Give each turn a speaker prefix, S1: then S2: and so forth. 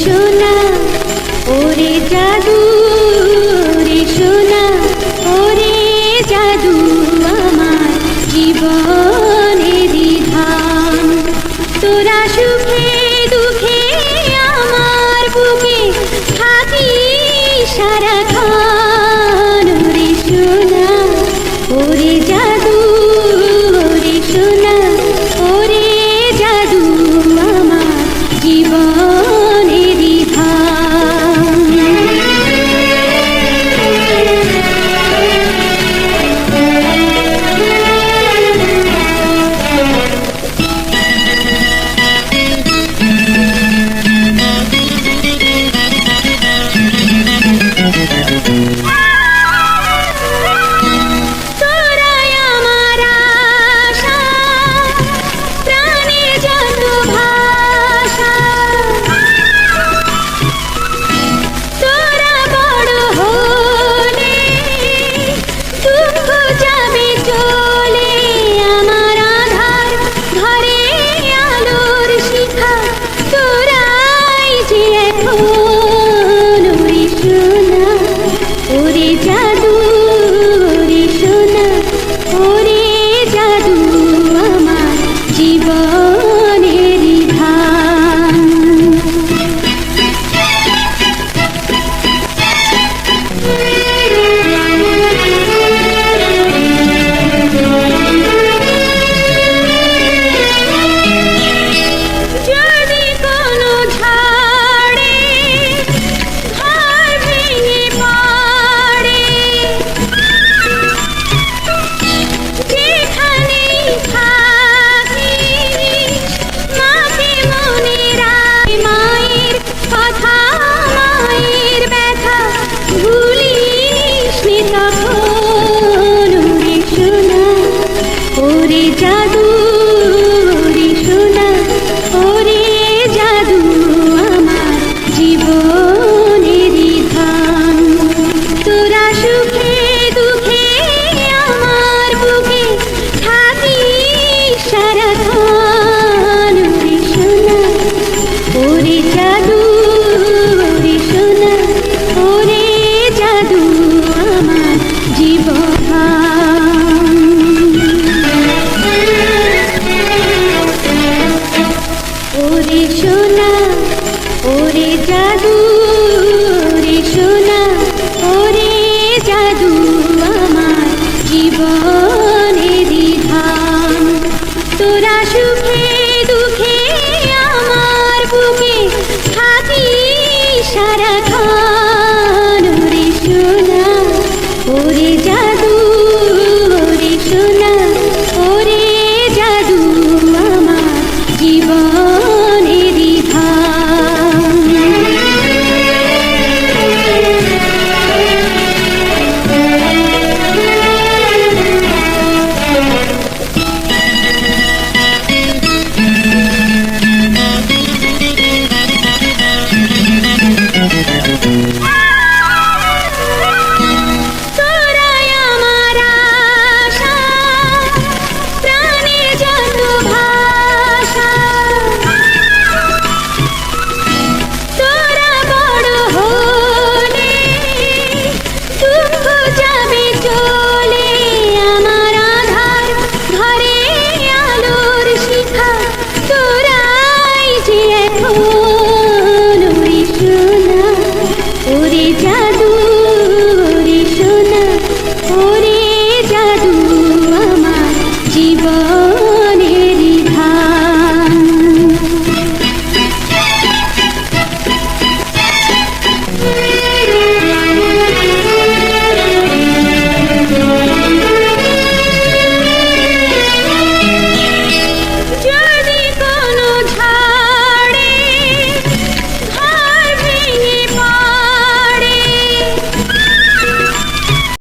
S1: সোনা ওরে জাদু রে সোনা ওরে জাদু আমার জীবনের ধান তোরা সুখে দুঃখে আমার বুকে থাকিস সারাক্ষণ রে সোনা ওরে জাদু রে সোনা ওরে জাদু আমার জীবনের ধান তোরাই আমার আশা প্রাণে যত ভাষা তোরা বড় হলে দুঃখ যাবে চলে আমার আধার ঘরে আলোর শিখা তোরাই যে এখন ওরে সোনা ওরে জাদু রে সোনা ওরে জাদু আমার জীবনের ধান যদি কোনো ঝড়ে ঘর ভেঙে পড়ে যেখানেই থাকিস মাকে মনে রাখ মায়ের কথা মায়ের ব্যথা ভুলিস নে তখন ওরে সোনা ওরে জাদু রে সোনা ওরে জাদু আমার জীবনের ধান তোরা সুখে দুঃখে আমার বুকে থাকিস সারাক্ষণ রে সোনা ওরে জাদু রে সোনা ওরে জাদু আমার জীবন ওরে সোনা ওরে জাদু রে সোনা ওরে জাদু আমার জীবনের ধান তোরা সুখে দুঃখে আমার বুকে থাকিস সারাক্ষণ রে সোনা ওরে জাদু